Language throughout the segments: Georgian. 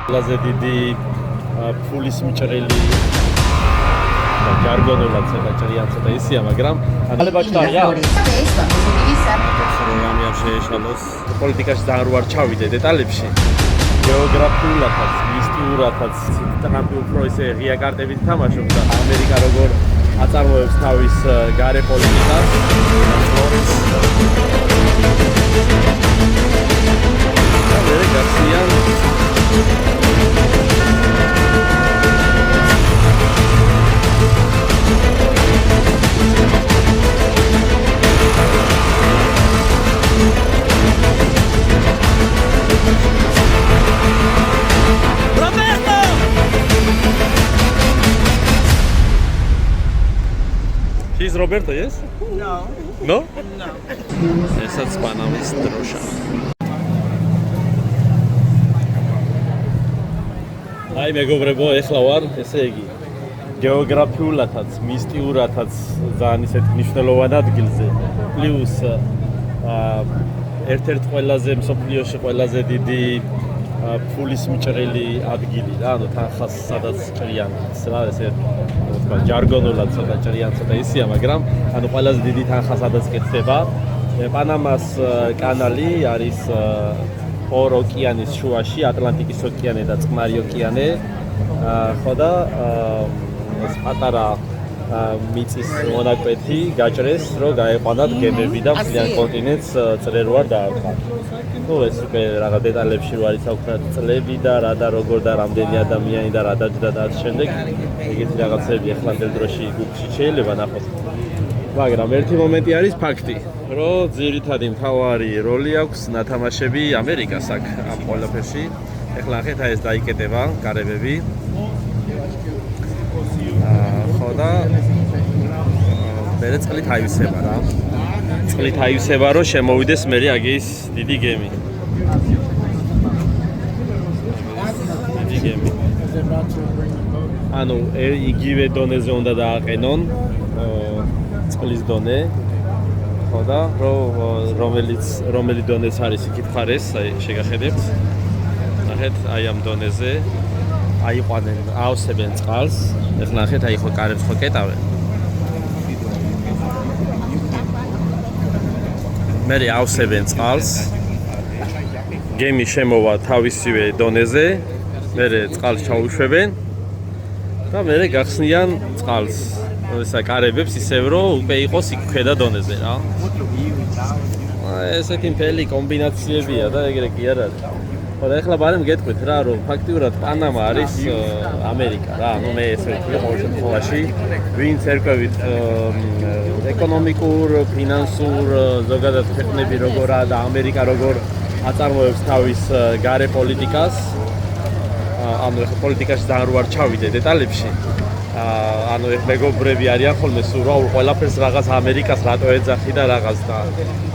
ყველაზე დიდი ფულის მჭრელი ჯარგონულად ცოტა ჭრიან ცოტა ისია, მაგრამ ალებაჭდარია. პროგრამი არ შეეშალოს. პოლიტიკაში ძალიან რო არ ჩავიდე დეტალებში. გეოგრაფიულადაც, მისტიურადაც ტრამპი უფრო ისე ღია კარტებით თამაშობს და ამერიკა როგორ აწარმოებს თავის გარე პოლიტიკას. მერე გახსნიან He's Roberto, yes? No. No? No. ესაც პანამის დროშა. აი მეგობრებო, ეხლა ვარ, ესე იგი, გეოგრაფიულადაც, მისტიურადაც ძალიან ისეთ მნიშვნელოვან ადგილზე. პლუს ერთ-ერთ ყველაზე მსოფლიოში ყველაზე დიდი ფულის მჭრელი ადგილი რა, ანუ თანხას სადაც ჭრიან, რა ესე თქვა, ჯარგონულად ცოტა ჭრიან, ცოტა ისია, მაგრამ ანუ ყველაზე დიდი თანხა სადაც კი ხდება. პანამას კანალი არის ორ ოკეანის შუაში, ატლანტიკის ოკეანე და წყნარი ოკეანე. ხო და ეს პატარა მიწის მონაკვეთი გაჭრეს, რომ გაეყვანათ გემები და მთლიან კონტინენტს წრე რო არ დაარქვა. ну ეს უკვე რაღაც დეტალებში რო არის აქვთ წლები და რა და როგორ და რამდენი ადამიანი და რა დაჯდა და ამ შემდეგ ეგეთი რაღაცები ახლანდელ დროში გუგლში შეიძლება ნახოთ. მაგრამ ერთი მომენტი არის ფაქტი, რომ ძირითადი მთავარი როლი აქვს ნათამაშები ამერიკას აქ ამ ყველაფერში. ეხლა ახეთ ეს დაიკეტება კარებები. ხო და მერე წყლით აივსება რა. წყლით აივსება, რომ შემოვიდეს მერე აგის დიდი გემი. დიდი გემი. ანუ იგივე დონეზე უნდა დააყენონ წყლის დონე. ხო და რომელი დონეც არის იქით ხარეს, აი შეგახედებთ. ნახეთ, აი ამ დონეზე აიყვანენ, აავსებენ წყალს. ეხლა ნახეთ, აი ხო კარებს ხო კეტავენ. მერე ავსებენ წყალს. გემი შემოვა თავისივე დონეზე, მერე წყალს ჩაუშვებენ და მერე გახსნიან წყალს. ესა კარებებს ისევ რომ უკვე იყოს იქ ქვედა დონეზე რა. ესეთი მთელი კომბინაციებია და ეგრე კი არ არის. ხო და ეხლა ბარემ გეტყვით რა, რომ ფაქტიურად პანამა არის ამერიკა რა. ну მე ესე ვთქვი ყოველ შემთხვევაში, ვინც ერკვევით ეკონომიკურ, ფინანსურ, ზოგადად ქვეყნები როგორაა და ამერიკა როგორ აწარმოებს თავის გარე პოლიტიკას. ანუ ეხლა პოლიტიკაში ძალიან რო არ ჩავიდე დეტალებში. ანუ ეს მეგობრები არიან ხოლმე სულ რა ყველაფერს რაღაც ამერიკას რატო ეძახი და რაღაც და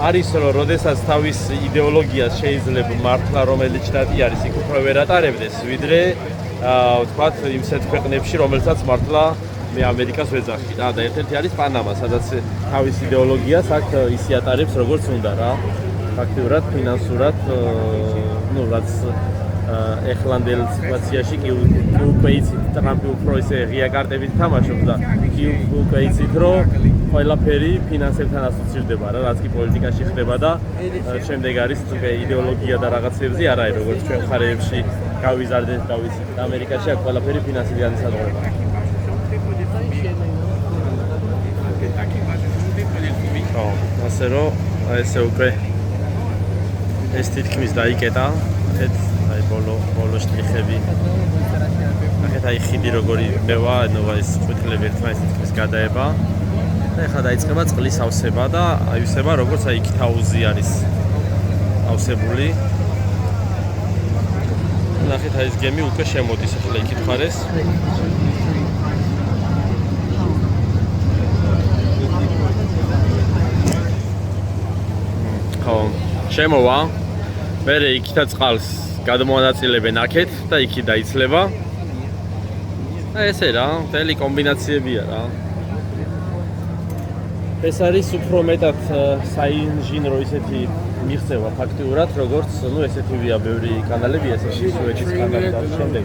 არის რომ როდესაც თავის იდეოლოგიას შეიძლება მართლა რომელიც შტატი არის იქ უფრო ვერ ატარებდეს ვიდრე ვთქვათ იმ სეთ ქვეყნებში რომელსაც მართლა მე ამერიკას ვეძახი რა და ერთ-ერთი არის პანამა სადაც თავის იდეოლოგიას აქ ისე ატარებს როგორც უნდა რა ფაქტიურად ფინანსურად ну რაც ეხლანდელ სიტუაციაში კი უკვე იცით ტრამპი უფრო ისე ღია კარტებით თამაშობს და კი უკვე იცით რომ ყველაფერი ფინანსებთან ასოცირდება რა რაც კი პოლიტიკაში ხდება და შემდეგ არის უკვე იდეოლოგია და რაღაცებზე არა როგორც ჩვენ მხარეებში გავიზარდეთ და ვიცით ამერიკაში აქ ყველაფერი ფინანსით განისაზღვრება ხო ასე რომ ესე უკვე ეს თითქმის დაიკეტა აი ბოლო შტრიხები. ახეთ აი ხიდი როგორი მევა, ნუ ეს წუთლები ერთმანეთს თითქმის გადაება. და ეხლა დაიწყება წყლის ავსება და აივსება როგორც აი იქით აუზი არის ავსებული. ახეთ აი ეს გემი უკვე შემოდის ახლა იქით ხარეს. ხო, შემოვა. მერე იქითაც წყალს გადმოანაწილებენ აქეთ და იქით დაიცლება. და ესე რა, მთელი კომბინაციებია რა. ეს არის უფრო მეტად საინჟინრო ისეთი მიღწევა ფაქტიურად, როგორც ესეთივეა ბევრი კანალები, ესეთი სუეჩის კანალი და შემდეგ.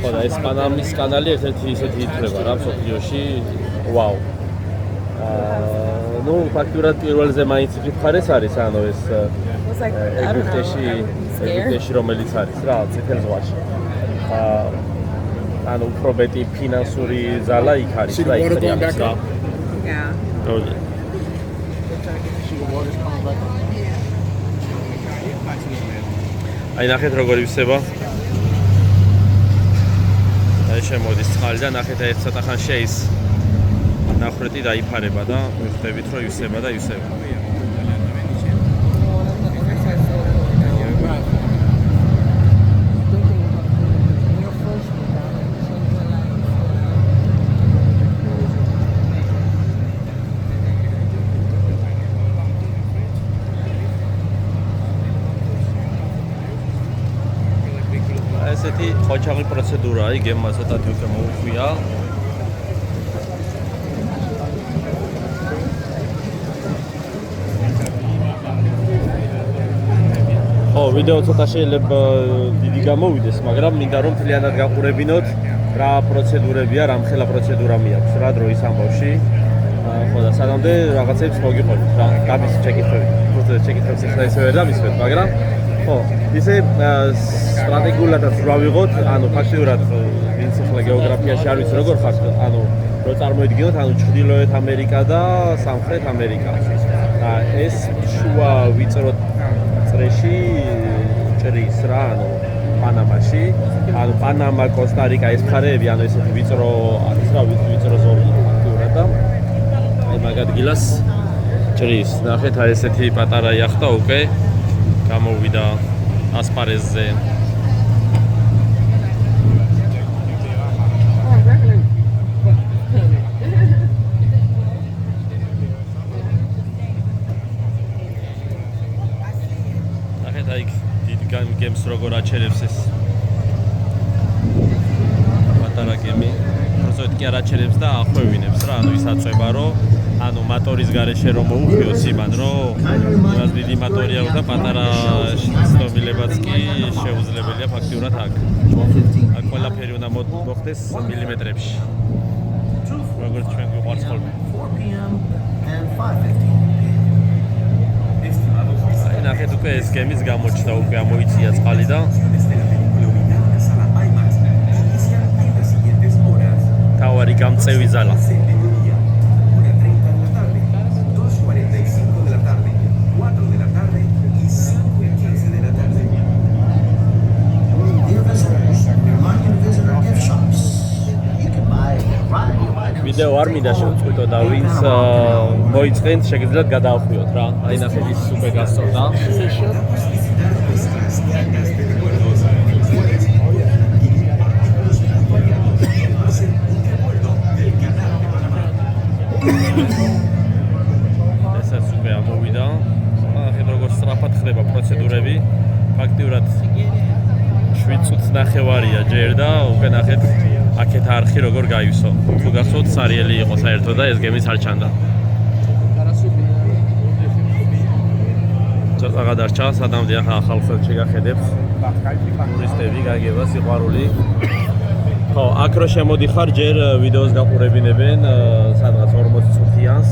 ხო და ეს პანამის კანალი ერთ-ერთი ისეთი ითვლება რა მსოფლიოში. ვაუ. ფაქტიურად პირველზე მაინც იფიქრეს არის, ანუ ეს ეგვიპტეში რომელიც არის რა, წითელ ზღვაში. ანუ უფრო მეტი ფინანსური ზალა იქ არის რა, იქ რა. აი ნახეთ როგორ ივსება. აი შემოდის წყალი და ნახეთ ეს ცოტა ხანში ის ნახრეტი დაიფარება და ვიხდებით რომ ივსება და ივსება. ესეთი ყოჩაღი პროცედურაა, იგემა ცოტათი უკვე მოუხვია. ვიდეო ცოტა შეიძლება დიდი გამოვიდეს, მაგრამ მინდა რომ მთლიანად გაყურებინოთ რა პროცედურებია, რამხელა პროცედურა მიაქვს რა დროის ამბავში. ხო და სანამდე რაღაცებს მოგიყვებით რა, გამის ჩეკითხვები. უბრალოდ ჩეკითხვებს ახლა ისე ვერ დამისვეთ, მაგრამ ხო, ისე სტრატეგიულადაც რა ვიღოთ, ანუ ფაქტიურად ვინც ახლა გეოგრაფიაში არ ვიცი როგორ ხართ, ანუ რო წარმოიდგინოთ, ანუ ჩრდილოეთ ამერიკა და სამხრეთ ამერიკა. და ეს შუა ვიწრო წრეში ჭრის რა, ანუ პანამაში, ანუ პანამა, კოსტა-რიკა ეს მხარეები, ანუ ესეთი ვიწრო არის რა, ვიწრო ზოლი ფაქტიურად და აი მაგ ადგილას ჭრის. ნახეთ აი ესეთი პატარა იახტა უკვე გამოვიდა ასპარეზზე. ნახეთ აი გემს როგორ აჩერებს ეს პატარა გემი. პროცესად კი არ აჩერებს და ახვევინებს რა, ანუ ის აწვება რომ ანუ მოტორის გარეშე რომ მოუხიოს იმან რომ იმას დიდი მოტორი აქვს და პატარა ცნობილებაც კი შეუძლებელია ფაქტიურად აქ. აქ ყველაფერი უნდა მოხდეს მილიმეტრებში. როგორც ჩვენ გვიყვარს ხოლმე. აი ნახეთ უკვე ეს გემის გამოჩნდა, უკვე ამოიწია წყალი და თავარი გამწევი ზალა. ვიდეო არ მინდა შევწყვიტო და ვინც მოიწყენთ შეგიძლიათ გადაახვიოთ რა. აი ნახეთ ის უკვე გასწორდა. ესაც უკვე ამოვიდა. ნახეთ როგორ სწრაფად ხდება პროცედურები. ფაქტიურად 7 წუთს ნახევარია ჯერ და უკვე ნახეთ აქეთ არხი როგორ გაივსო. თუ გახსოვთ სარიელი იყო საერთოდ და ეს გემიც არ ჩანდა. ცოტა გადარჩა, სადამდე ახლა ხალხს შეგახედებს. ტურისტები გაგება სიყვარული. ხო, აქ რო შემოდიხარ, ჯერ ვიდეოს გაყურებინებენ სადღაც 40 წუთიანს.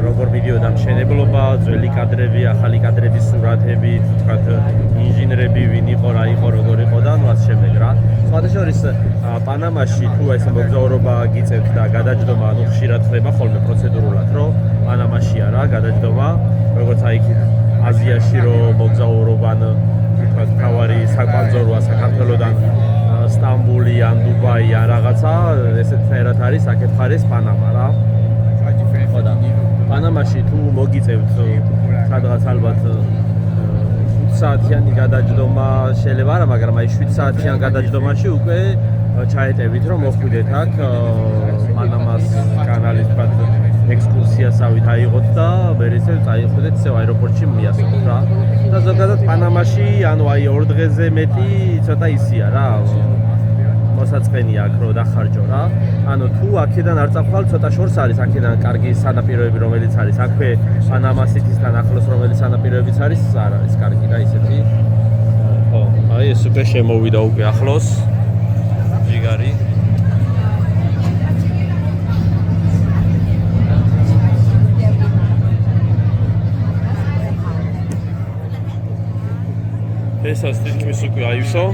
როგორ მიდიოდა მშენებლობა, ძველი კადრები, ახალი კადრების სურათები, თქვათ ინჟინრები, ვინ იყო, რა იყო, როგორ იყო და ნუ ასე შემდეგ რა. სხვადასხვა პანამაში თუ ეს მოგზაურობა გიწევთ და გადაჯდომა, ანუ ხშირად ხდება ხოლმე პროცედურულად, რომ პანამაშია რა გადაჯდომა, როგორც აი აზიაში რო მოგზაურობან, თქვათ თავარი საკვანძოროა საქართველოდან სტამბული ან დუბაი ან რაღაცა, ესეთერად არის აქეთ მხარეს პანამა რა. ხო და პანამაში თუ მოგიწევთ სადღაც ალბათ 5 საათიანი გადაჯდომა შეიძლება არა, მაგრამ აი 7 საათიან გადაჯდომაში უკვე ჩაეტევით რომ მოხვიდეთ აქ პანამას კანალის თქვათ ექსკურსიასავით აიღოთ და მერე წაიხვიდეთ ისევ აეროპორტში მიასწროთ რა. და ზოგადად პანამაში ანუ აი 2 დღეზე მეტი ცოტა ისია რა. მოსაწყენია აქ რო დახარჯო რა. ანუ თუ აქედან არ წახვალ, ცოტა შორს არის აქედან კარგი სანაპიროები, რომელიც არის აქვე პანამას სიტისთან ახლოს, რომელიც სანაპიროებიც არის, არ არის კარგი რა ისეთი. ხო, აი ეს უკვე შემოვიდა უკვე ახლოს. ჯიგარი. ესაც თითქმის უკვე აივსო.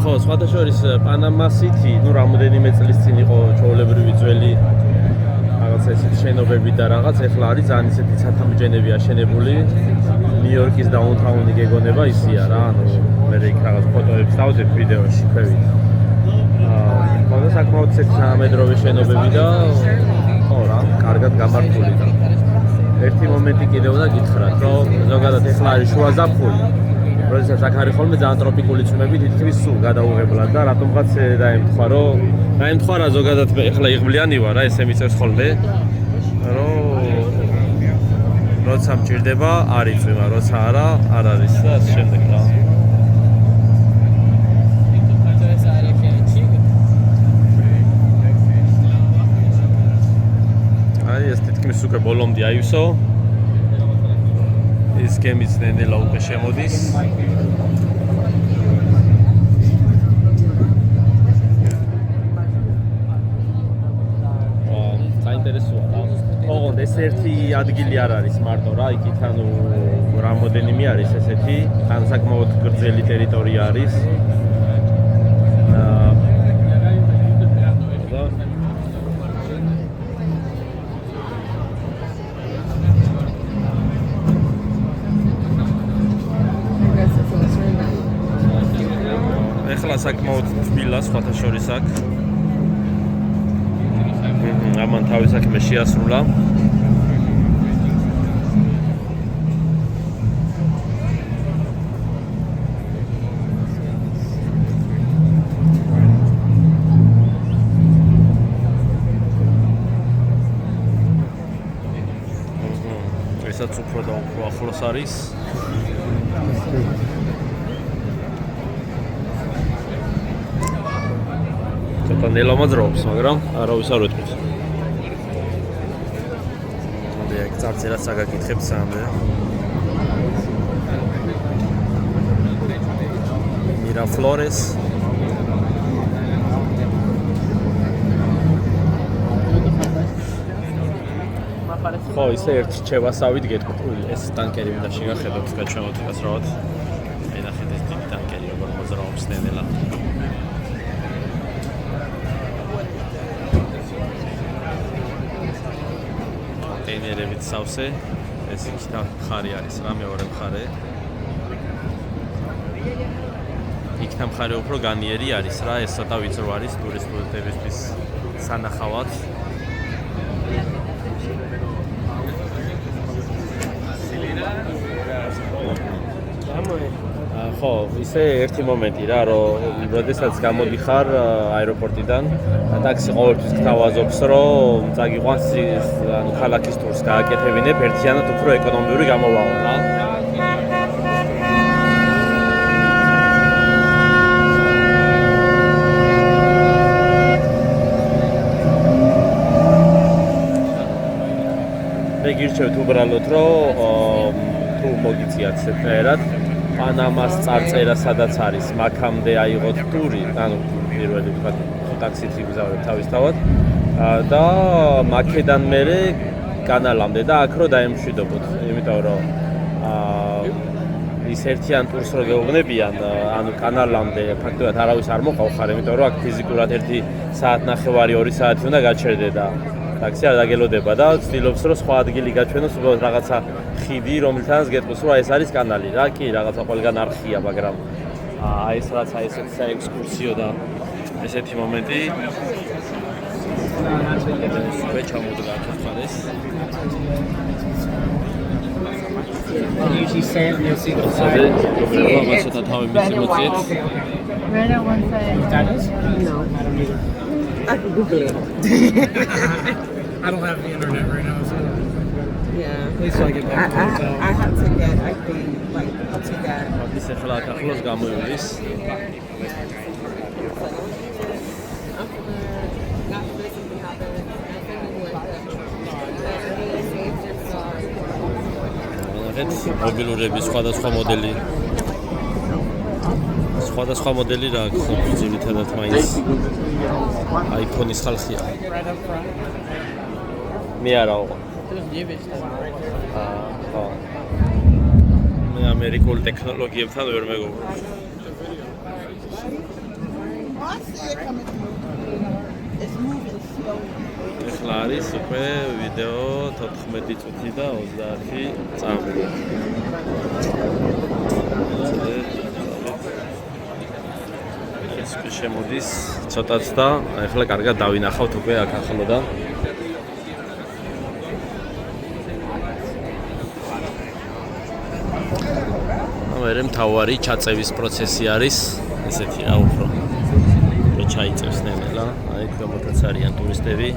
ხო, სხვადასხვა პანამა სიტი, ну, რამოდენიმე წლის წინ იყო ჩვეულებრივი ძველი რაღაც ესეთი შენობები და რაღაც, ეხლა არის ძალიან ისეთი ცათამბჯენები აშენებული. ნიუ-იორკის დაუნტაუნი გეგონება ისია რა, ანუ მე იქ რაღაც ფოტოებს დავდებ ვიდეოში ქვევით. ხო, საკმაოდ ისეთი თანამედროვე შენობები და ხო რა, კარგად გამართული და ერთი მომენტი კიდევ უნდა გითხრათ, რომ ზოგადად ეხლა არის შუა ზაფხული. როდესაც აქ არის ხოლმე ძალიან ტროპიკული წვიმები, თითქმის სულ გადაუღებლად და რატომღაც დაემთხვა, რომ დაემთხვა რა ზოგადად ეხლა იღბლიანი ვარ რა, ესე მიწერს ხოლმე, რომ როცა მჭირდება არის წვიმა, როცა არა, არ არის და ასე შემდეგ რა. აი ეს თითქმის უკვე ბოლომდე აივსო. ის გემიც ნენელა უკვე შემოდის. საინტერესოა რა. ოღონდ ეს ერთი ადგილი არ არის მარტო რა, იქით ანუ რამოდენიმე არის ესეთი, ან საკმაოდ გრძელი ტერიტორია არის. ეხლა საკმაოდ თბილა სხვათა შორის აქ. ამან თავის საქმე შეასრულა. ესაც უფრო და უფრო ახლოს არის. ცოტა ნელა მოძრაობს, მაგრამ არავის არ ვეთქვით. მოდი აქ წარწერას საგაკითხებ სამდე. მირაფლორეს. ხო, ისე ერთ ჩევასავით გეტყვით, ეს ტანკერი უნდა შეგახედოთ, გაჩვენოთ გასრავად. აი ნახეთ ეს დიდი ტანკერი როგორ მოძრაობს ნელა. კონტეინერებით სავსე, ეს იქით მხარე არის რა, მეორე მხარე. იქით მხარე უფრო განიერი არის რა, ეს ცოტა ვიწრო არის ტურისტებისთვის სანახავად. ხო, ისე ერთი მომენტი რა, რომ როდესაც გამოდიხარ აეროპორტიდან, ტაქსი ყოველთვის გთავაზობს, რომ წაგიყვანს ანუ ქალაქის ტურს გააკეთებინებ, ერთიანად უფრო ეკონომიური გამოვაო რა. მე გირჩევთ უბრალოდ, რომ თუ მოგიწიათ სეფერად პანამას წარწერა სადაც არის, მაქამდე აიღოთ ტური, ანუ პირველი ვთქვათ, ტაქსით იგზავნებთ თავისთავად და მაქედან მერე კანალამდე და აქ რო დაემშვიდობოთ, იმიტომ რომ ის ერთიან ტურს რო გეუბნებიან, ანუ კანალამდე ფაქტობრივად არავის არ მოყავხარ, იმიტომ რომ აქ ფიზიკურად 1 საათნახევარი 2 საათი უნდა გაჩერდე და ტაქსი არ დაგელოდება და ვცდილობს რომ სხვა ადგილი გაჩვენოს, უბრალოდ რაღაცა ხიდი, რომელთანაც გეტყვის, რომ ეს არის კანალი რა, კი, რაღაცა ყველგან არხია, მაგრამ აი ეს რაც აი ესეთი საექსკურსიო და ესეთი მომენტი უკვე ჩამოვიდა აქ ხარეს. Usually sand, you'll see the side. Robert, თავი მისი მოწიეთ. Right on one side. That is? No, I don't either. I can Google it. I don't have the internet right now, so. Yeah. At least I get back to the hotel. I had to get, I think, like, to get. ის ახლა ახლოს გამოივლის. მობილურების სხვადასხვა მოდელი. სხვადასხვა მოდელი რა აქვს, ძირითადად მაინც iPhone-ის ხალხია. მე არა ვიყო. ხო. მე ამერიკულ ტექნოლოგიებთან ვერ მეგობრობ. ახლა არის უკვე ვიდეო 14 წუთი და 30 წამი. ეს შემოდის ცოტაც და ახლა კარგად დავინახავთ უკვე აქ ახლოდან. მერე მთავარი ჩაწევის პროცესი არის ესეთი რა უფრო ჩაიწევს ნელა, აი გამოდაც არიან ტურისტები.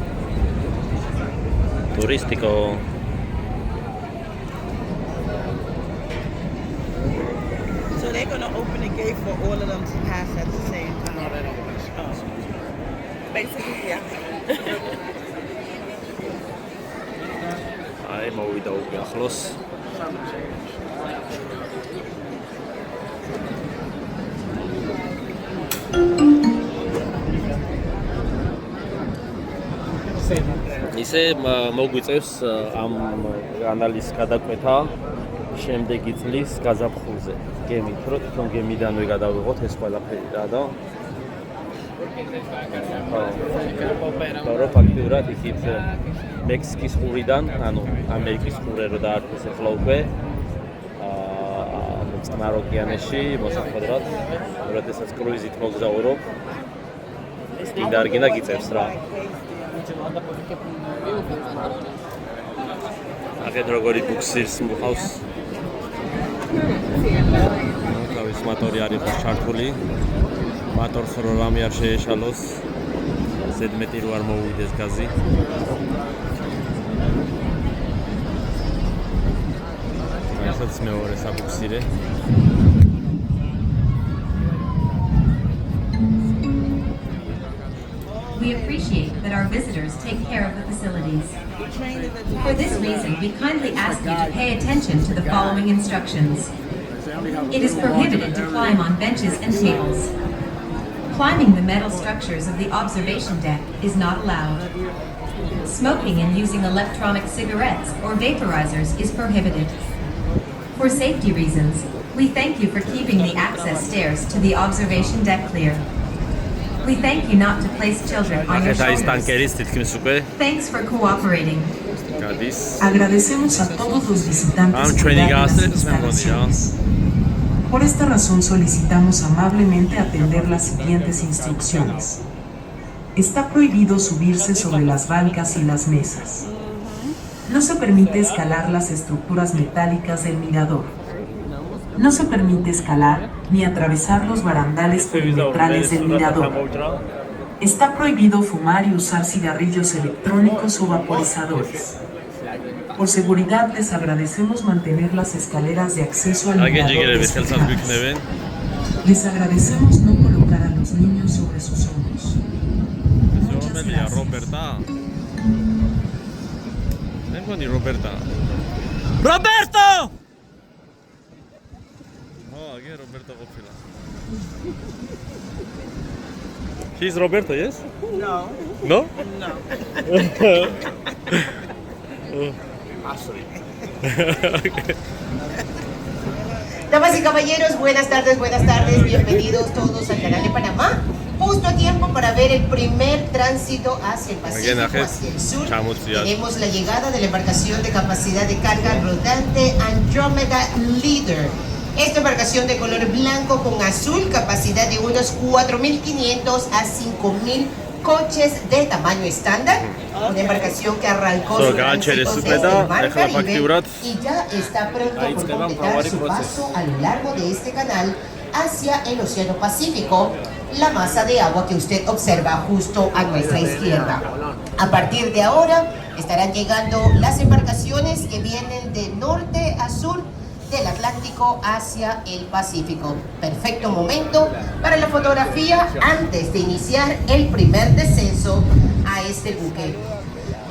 Turistico. So they're going to open a gate for all of them to pass at the same time. No, they don't want to. Basically, yeah. აი მოვიდა უკვე ახლოს. ისე მოგვიწევს ამ ანალიზის გადაკვეთა შემდეგი წლის გაზაფხულზე. გემით, რომ თვითონ გემიდანვე გადავიღოთ ეს ყველაფერი რა და ფაქტიურად იქით მექსიკის ყურიდან, ანუ ამერიკის ყურე რო დაარქვეს ახლა უკვე წყნარ ოკეანეში მოსახვედრად, როდესაც კრუიზით მოგზაურობ, ინდარგინა გიწევს რა. აქეთ როგორი ბუქსირს მოყავს. თავის მოტორი არის ჩართული. მოტორს რო რამე არ შეეშალოს. ზედმეტი რო არ მოუვიდეს გაზი. ასაც მეორე საბუქსირე. We appreciate that our visitors take care of the facilities. For this reason, we kindly ask you to pay attention to the following instructions. It is prohibited to climb on benches and tables. Climbing the metal structures of the observation deck is not allowed. Smoking and using electronic cigarettes or vaporizers is prohibited. For safety reasons, we thank you for keeping the access stairs to the observation deck clear. We thank you not to place children on your shoulders. Thanks for cooperating. Agradecemos a todos los visitantes que dan las instalaciones. Por esta razón solicitamos amablemente atender las siguientes instrucciones. Está prohibido subirse sobre las bancas y las mesas. No se permite escalar las estructuras metálicas del mirador. No se permite escalar ni atravesar los barandales perimetrales del mirador. Está prohibido fumar y usar cigarrillos electrónicos o vaporizadores. Por seguridad les agradecemos mantener las escaleras de acceso al mirador despejadas. Les agradecemos no colocar a los niños sobre sus hombros. Muchas gracias. Roberto! Roberto ყოფილა. He's Roberto, yes? No. No? No. Damas y caballeros, buenas tardes, bienvenidos todos al canal de Panamá. Justo a tiempo para ver el primer tránsito hacia el Pacífico, hacia el sur. Tenemos la llegada de la embarcación de capacidad de carga rodante Andromeda Leader. Esta embarcación de color blanco con azul, capacidad de unos 4.500 a 5.000 coches de tamaño estándar. Una embarcación que arrancó su tránsito desde el Mar Caribe y ya está pronto por completar su paso a lo largo de este canal hacia el Océano Pacífico, la masa de agua que usted observa justo a nuestra izquierda. A partir de ahora, estarán llegando las embarcaciones que vienen de norte a sur del Atlántico hacia el Pacífico. Perfecto momento para la fotografía antes de iniciar el primer descenso a este buque.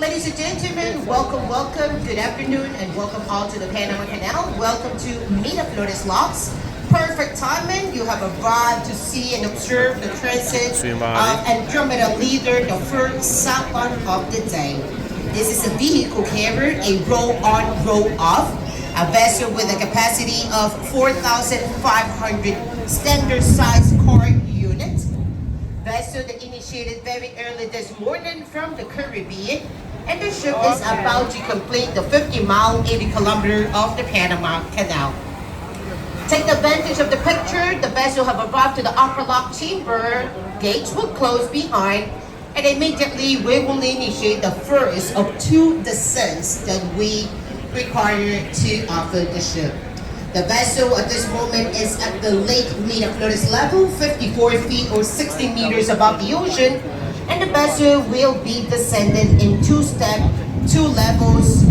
Ladies and gentlemen, welcome, welcome, good afternoon, and welcome all to the Panama Canal. Welcome to Miraflores Locks. Perfect timing, you have arrived to see and observe the transit of Andromeda Leader, the first sampan of the day. This is a vehicle carrier, a row-on, row-off, a vessel with a capacity of 4,500 standard-sized car unit. Vessel that initiated very early this morning from the Caribbean, and the ship is about to complete the 50-mile, 80-kilometer of the Panama Canal. Take advantage of the picture. The vessel have arrived to the upper lock chamber. Gates will close behind, and immediately we will initiate the first of 2 descents that we require to offer the ship. The vessel at this moment is at the Lake Miraflores level, 54 feet or 60 meters above the ocean, and the vessel will be descended in 2 steps, 2 levels,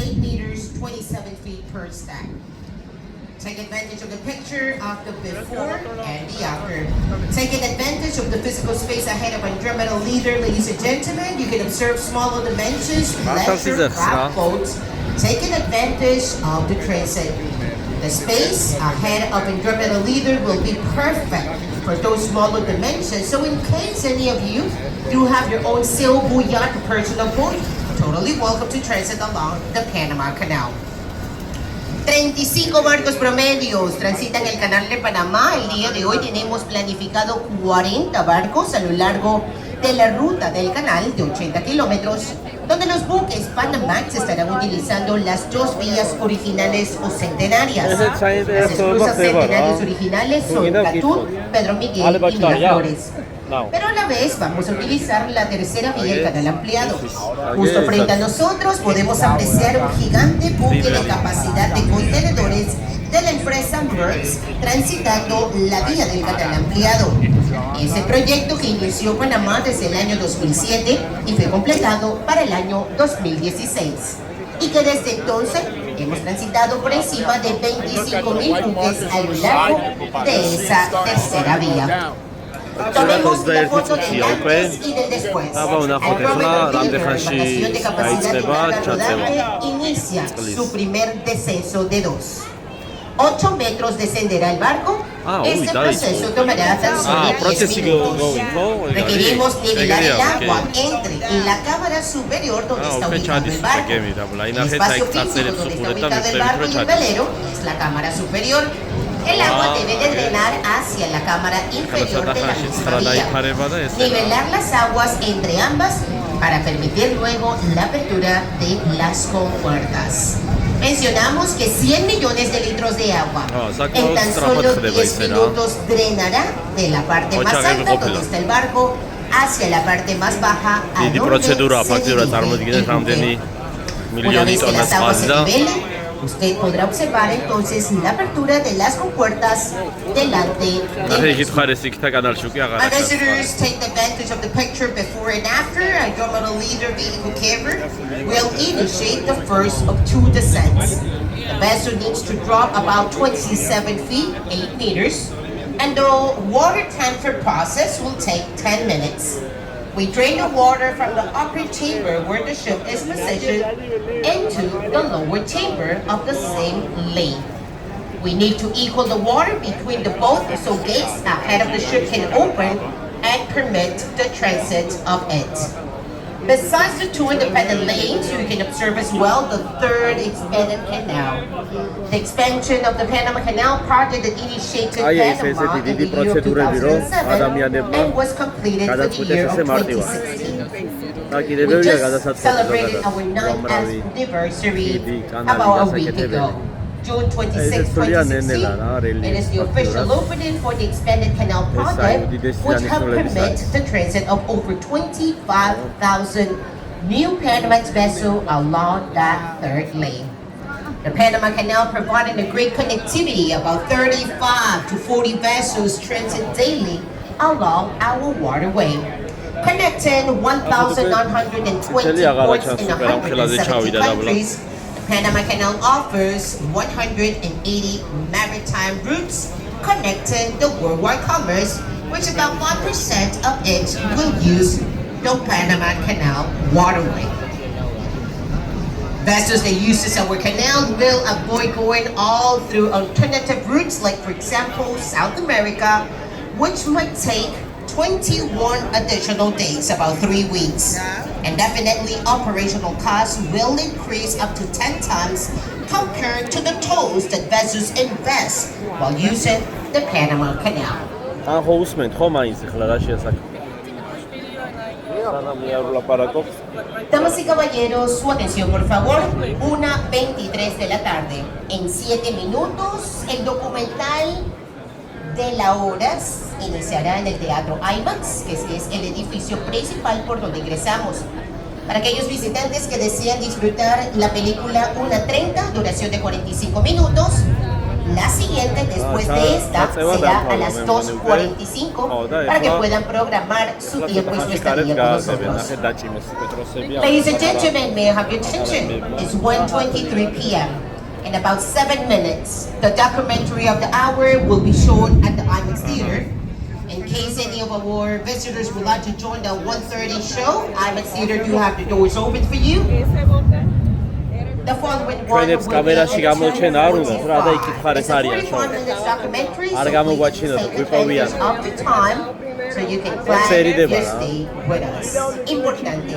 8 meters, 27 feet per step. Take advantage of the picture of the before and the after. Taking advantage of the physical space ahead of Andromeda Leader, ladies and gentlemen, you can observe smaller dimensions, leisure craft boats, taking advantage of the transit. The space ahead of Andromeda Leader will be perfect for those smaller dimensions. So in case any of you do have your own sailboat, yacht, or personal boat, totally welcome to transit along the Panama Canal. 35 barcos promedios transitan el Canal de Panamá. El día de hoy tenemos planificado 40 barcos a lo largo de la ruta del canal de 80 kilómetros, donde los buques Panamax estarán utilizando las 2 vías originales o centenarias. Las esclusas centenarias originales son Catún, Pedro Miguel y Miraflores. Pero a la vez vamos a utilizar la tercera vía, el canal ampliado. Justo frente a nosotros podemos apreciar un gigante buque de capacidad de contenedores de la empresa Merckx transitando la vía del canal ampliado. Ese proyecto que inició Panamá desde el año 2007 y fue completado para el año 2016. Y que desde entonces hemos transitado por encima de 25.000 buques a lo largo de esa tercera vía. Tomemos la foto del antes y del después. Andromeda Leader, embarcación de capacidad intrarodante, inicia su primer descenso de 2. 8 metros descenderá el barco. Este proceso tomará tan solo 10 minutos. Requerimos nivelar el agua entre la cámara superior donde está ubicado el barco. El espacio físico donde está ubicado el barco y el velero es la cámara superior. El agua debe de drenar hacia la cámara inferior de la misma vía. Nivelar las aguas entre ambas para permitir luego la apertura de las compuertas. Mencionamos que 100 millones de litros de agua en tan solo 10 minutos drenará de la parte más alta donde está el barco hacia la parte más baja a donde se dirige el buque. Una vez que las aguas se nivelen, usted podrá observar entonces la apertura de las compuertas delante de Our visitors take advantage of the picture before and after. Andromeda Leader vehicle carrier will initiate the first of 2 descents. The vessel needs to drop about 27 feet, 8 meters, and the water transfer process will take 10 minutes. We drain the water from the upper chamber where the ship is positioned into the lower chamber of the same lane. We need to equal the water between the both so gates ahead of the ship can open and permit the transit of it. Besides the 2 independent lanes, you can observe as well the 3rd expanded canal. The expansion of the Panama Canal project that initiated Panama in the year 2007 and was completed for the year of 2016. We just celebrated our 9th anniversary about a week ago. June 26, 2016, it is the official opening for the expanded canal project, which have permit the transit of over 25,000 new Panamax vessels along that 3rd lane. The Panama Canal providing a great connectivity, about 35 to 40 vessels transit daily along our waterway. Connecting 1,920 ports in 170 countries, the Panama Canal offers 180 maritime routes connecting the worldwide commerce, which about 1% of it will use the Panama Canal waterway. Vessels that uses our canal will avoid going all through alternative routes, like for example, South America, which might take 21 additional days, about 3 weeks. And definitely operational costs will increase up to 10 times compared to the tolls that vessels invest while using the Panama Canal. Damas y caballeros, su atención por favor, 1:23 de la tarde. En 7 minutos, el documental de la Horas iniciará en el Teatro IMAX, que es el edificio principal por donde ingresamos. Para aquellos visitantes que desean disfrutar la película 1:30, duración de 45 minutos, la siguiente después de esta será a las 2:45 para que puedan programar su tiempo y su estadía con nosotros. Ladies and gentlemen, may I have your attention? It's 1:23 p.m. In about 7 minutes, the documentary of the hour will be shown at the IMAX Theater. In case any of our visitors would like to join the 1:30 show, IMAX Theater do have the doors open for you. The following one will be at 2:45. არ გამოგვაჩინოთ გვიპოვიან. So you can plan your stay with us. Importante,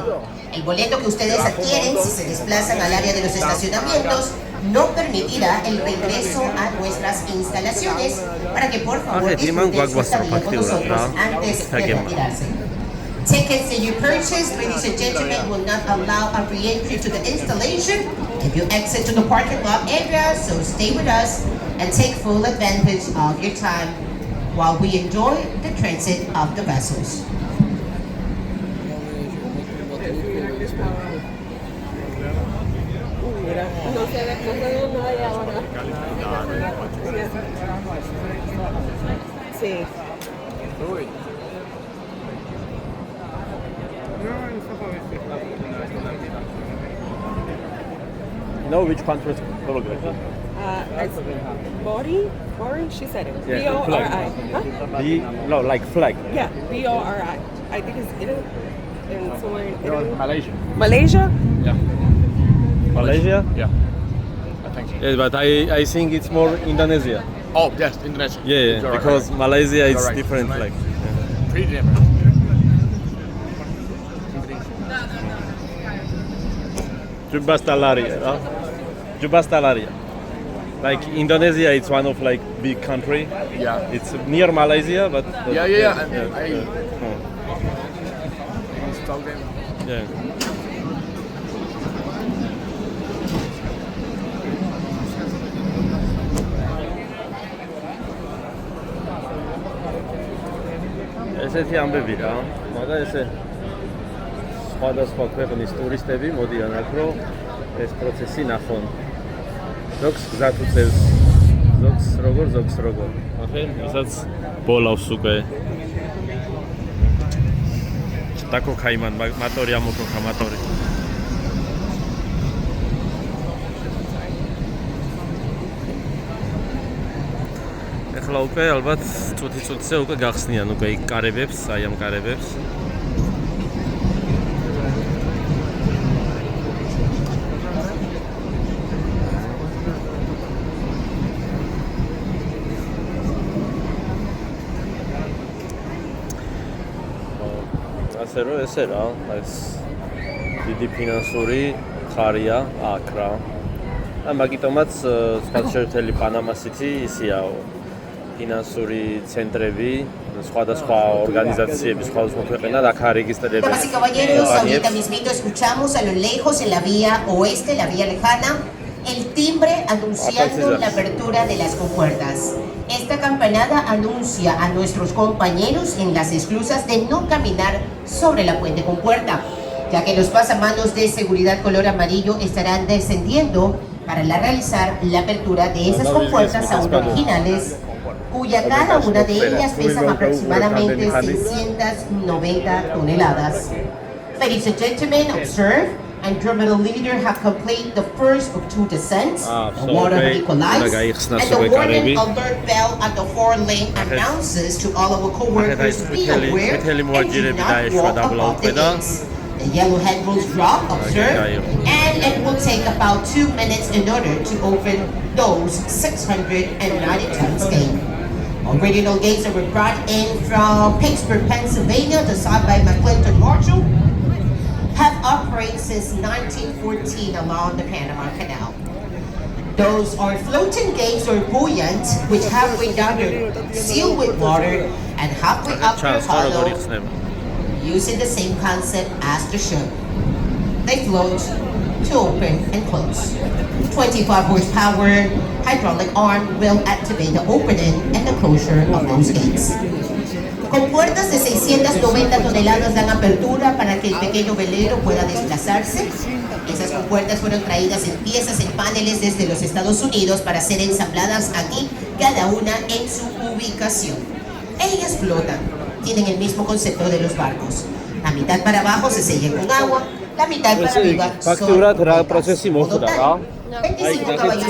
el boleto que ustedes adquieren si se desplazan al área de los estacionamientos no permitirá el regreso a nuestras instalaciones para que por favor disfruten su estadía con nosotros antes de retirarse. Tickets that you purchase, ladies and gentlemen, will not allow a re-entry to the installation if you exit to the parking lot area, so stay with us and take full advantage of your time while we enjoy the transit of the vessels. Sí. Know which country's photography? It's Bori, she said it. Yeah, B-O-R-I. Huh? Like flag. Yeah, B-O-R-I. I think it's Italy. And somewhere in Italy. Malaysia. Malaysia? Yeah. Malaysia? Yeah. I think so. Yes, but I think it's more Indonesia. Oh, yes, Indonesia. Yeah, You're right, because right. Malaysia is You're right. different Right. flag. Pretty different. Jubastalaria. Like Indonesia, it's one of like big country. Yeah. It's near Malaysia, but Yeah. Installed them. Yeah. ესეთი ამბები რა, მაგრამ ესე სხვადასხვა ქვეყნის ტურისტები მოდიან აქ, რომ ეს პროცესი ნახონ. ზოგს გზად უწევს, ზოგს როგორ. ახლა ისაც ბოლავს უკვე. დაკოქა იმან მატორი ამოკოქა მატორი. ახლა უკვე ალბათ წუთი-წუთზე უკვე გახსნიან უკვე იქ კარებებს, აი ამ კარებებს. ასე რომ ესე რა, ეს დიდი ფინანსური ხარია აქ რა. და მაგიტომაც სხვა შეერთებული პანამა სიტი ისეა ფინანსური ცენტრები, სხვადასხვა ორგანიზაციები, სხვადასხვა ქვეყნიდან აქ არეგისტრირებენ. Damas y caballeros, ahorita mismito escuchamos a lo lejos en la vía oeste, la vía lejana, el timbre anunciando la apertura de las compuertas. Esta campanada anuncia a nuestros compañeros en las esclusas de no caminar sobre la puente compuerta, ya que los pasamanos de seguridad color amarillo estarán descendiendo para realizar la apertura de esas compuertas aún originales cuya cada una de ellas pesa aproximadamente 690 toneladas. Ladies and gentlemen, observe, Andromeda Leader have completed the first of 2 descents. The water have equalized, and the warning alert bell at the 4-lane announces to all our co-workers be aware and do not walk above the gates. The yellow head rules drop, observe, and it will take about 2 minutes in order to open those 690 tons gate. Original gates that were brought in from Pittsburgh, Pennsylvania, designed by McClinton Marshall, have operated since 1914 along the Panama Canal. Those are floating gates or buoyant, which halfway down are sealed with water and halfway up are hollow, using the same concept as the ship. They float to open and close. 25 horsepower hydraulic arm will activate the opening and the closure of those gates. Compuertas de 690 toneladas dan apertura para que el pequeño velero pueda desplazarse. Esas compuertas fueron traídas en piezas en paneles desde los Estados Unidos para ser ensambladas aquí, cada una en su ubicación. Ellas flotan, tienen el mismo concepto de los barcos. La mitad para abajo se sella con agua, la mitad para arriba son 25 caballos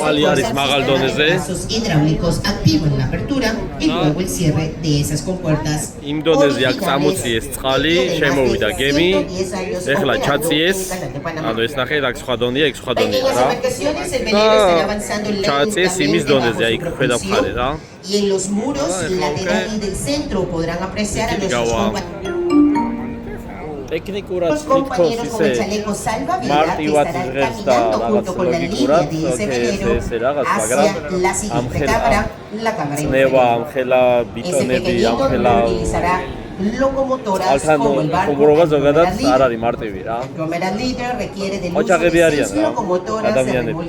hidráulicos activan la apertura y luego el cierre de esas compuertas. Indonesiak წამოწიეს წყალი, შემოვიდა გემი, ეხლა ჩაწიეს, ანუ ეს ნახეთ, აქ სხვა დონეა, იქ სხვა დონეა რა. ჩაწიეს იმის დონეზე, იქ ქვედა მხარე რა. Y en los muros laterales del centro podrán apreciar a nuestros compañeros. Tecnicurats თითქოს ისე მარტივად იღებს და რაღაც ლოგიკურად ესე რაღაც, მაგრამ ამხელა ამხელა ბიტონები, ამხელა ალთან ხუმრობა ზოგადად არ არის მარტივი რა. ოჯახები არიან რა, ადამიანები.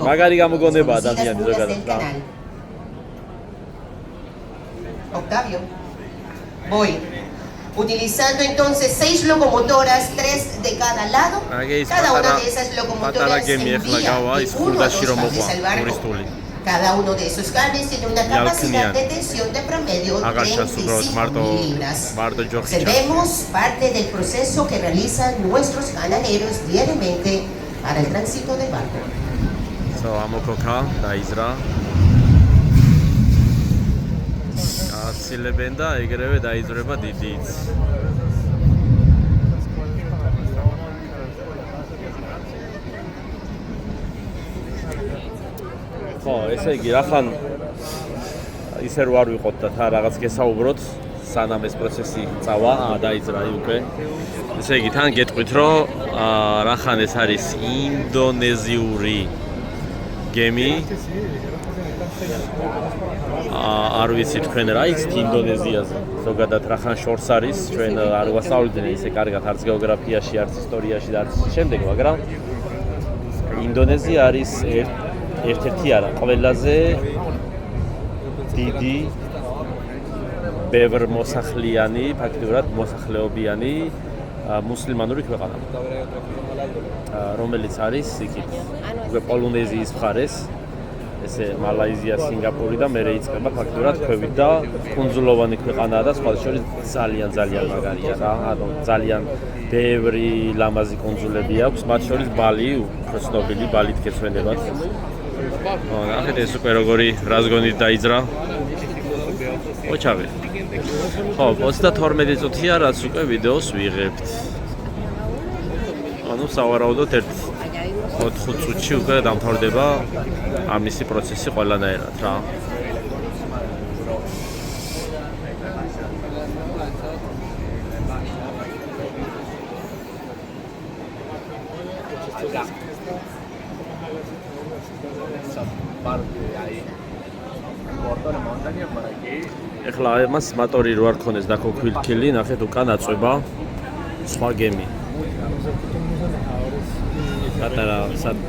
მაგარი გამოგონებაა ადამიანი ზოგადად რა. Octavio, voy. Utilizando entonces 6 locomotoras, 3 de cada lado. Cada una de esas locomotoras envía uno a dos cables al barco. Cada uno de esos cables tiene una capacidad de tensión de promedio de 35 libras. Observemos parte del proceso que realizan nuestros canaleros diariamente para el tránsito del barco. Silen და ეგრევე დაიძრება დიდიც. ხო, ესე იგი, რახან ისე რო არ ვიყოთ და თა რაღაც გესაუბროთ, სანამ ეს პროცესი წავა, დაიძრა უკვე. ესე იგი, თან გეტყვით, რომ რახან ეს არის ინდონეზიური გემი. არ ვიცი თქვენ რა იცით ინდონეზიაზე ზოგადად რახან შორს არის ჩვენ არ ვასწავლდნენ ისე კარგად არც გეოგრაფიაში არც ისტორიაში და არც შემდეგ მაგრამ ინდონეზია არის ერთ-ერთი არა ყველაზე დიდი ბევრ მოსახლიანი ფაქტიურად მოსახლეობიანი მუსლიმანური ქვეყანა რომელიც არის იქით უკვე პოლინეზიის მხარეს ესე მალაიზია, სინგაპური და მერე იწყება ფაქტურად ქვევით და კუნძულოვანი ქვეყანაა და სხვა შორის ძალიან მაგარია რა. ანუ ძალიან ბევრი ლამაზი კუნძულები აქვს, მათ შორის ბალი, უფრო ცნობილი ბალით გეცვენებათ. ნახეთ ეს უკვე როგორი რაზგონით დაიძრა. ოჩავი. ხო, 32 წუთია რაც უკვე ვიდეოს ვიღებთ. ანუ სავარაუდოდ 4 წუთში უკვე დამთავრდება ამისი პროცესი ყველანაირად რა. ეხლა მას მოტორი რო არ ქონეს დაქოქვილქილი, ნახეთ უკან აწვება სხვა გემი. პატარა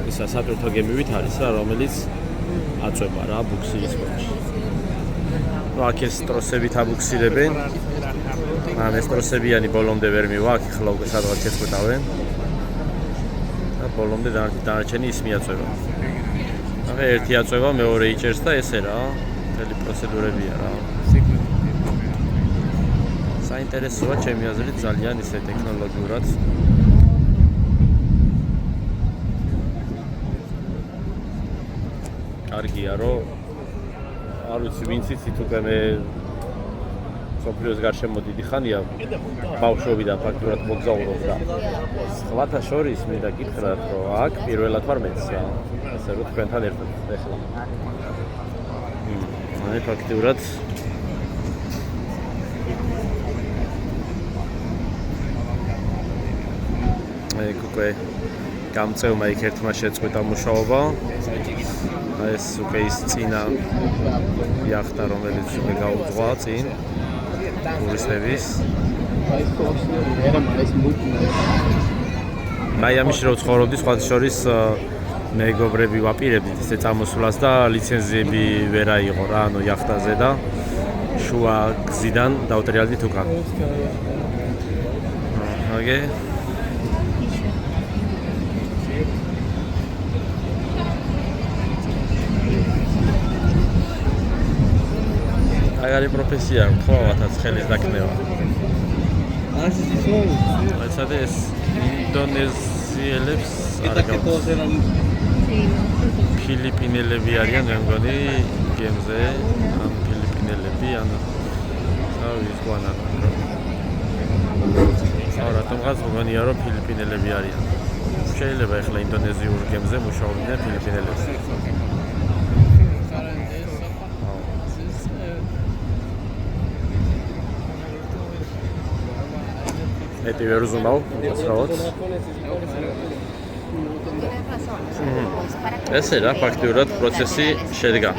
სატვირთო გემივით არის რა, რომელიც აწვება რა ბუქსირის ქვეშ. ნუ აქ ეს ტროსებით აბუქსირებენ. ან ეს ტროსებიანი ბოლომდე ვერ მივა, აქ ხლა უკვე სადღაც შეწყვეტავენ. და ბოლომდე დანარჩენი ის მიაწვება. ახლა ერთი აწვება, მეორე იჭერს და ესე რა. მთელი პროცედურებია რა. საინტერესოა ჩემი აზრით ძალიან ისე ტექნოლოგიურად. კარგია რომ არ ვიცი ვინც იცით უკვე მე სოფლიოს გარშემო დიდი ხანია ბავშვობიდან ფაქტურად მოგზაურობ და სხვათა შორის მინდა გითხრათ რომ აქ პირველად ვარ მეც რა ასე რომ თქვენთან ერთად ეხლა აი ფაქტურად აი უკვე გამწევმა იქ ერთმა შეწყვიტა მუშაობა ეს უკვე ის წინა იახტა რომელიც უკვე გაუძღვა წინ ტურისტების მაიამიში რო ცხოვრობდი სხვათა შორის მეგობრები ვაპირებდით ისე წამოსვლას და ლიცენზიები ვერ აიღო რა ანუ იახტაზე და შუა გზიდან დავტრიალდით უკან ოკეი აგარი პროფესია ხო ვათაც ხელის დაკნევა. აი ეს ინდონეზიელებს არ გაქვს. ფილიპინელები არიან მე მგონი გემზე ან ფილიპინელები ან ის გვანა. რატომღაც მგონია რომ ფილიპინელები არიან. შეიძლება ახლა ინდონეზიურ გემზე მუშაობდნენ ფილიპინელები. Eti ver uzunau, pasraot. ესე რა ფაქტიურად პროცესი შედგა.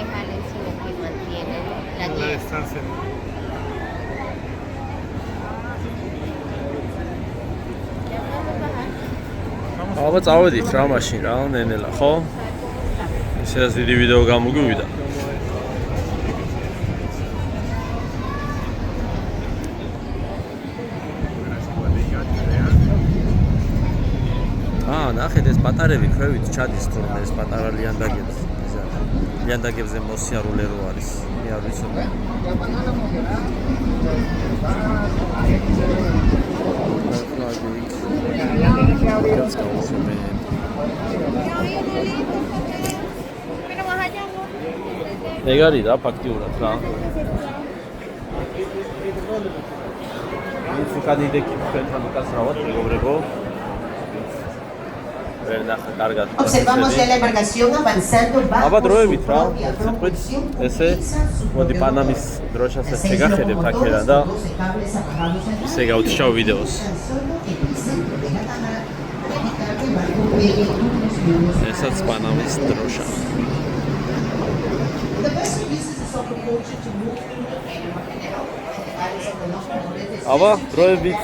აბა წავედით რა მაშინ რა, ნენელა, ხო? ისედაც დიდი ვიდეო გამოგვივიდა. ნახეთ ეს პატარები ქვევით ჩადის თურმე ეს პატარა ლიანდაგებს ლიანდაგებზე მოსიარულე რო არის მე არ ვიცოდი ეგარი რა ფაქტიურად რა ის უკანიდეკი თქვენთან უკაცრავად მეგობრებო Observamos ya la embarcación avanzando bajo su propia propulsión. Ese, მოდი პანამის დროშას შეგახედებთ აქედან და ისე გავთიშავ ვიდეოს. ესაც პანამის დროშა. აბა, დროებით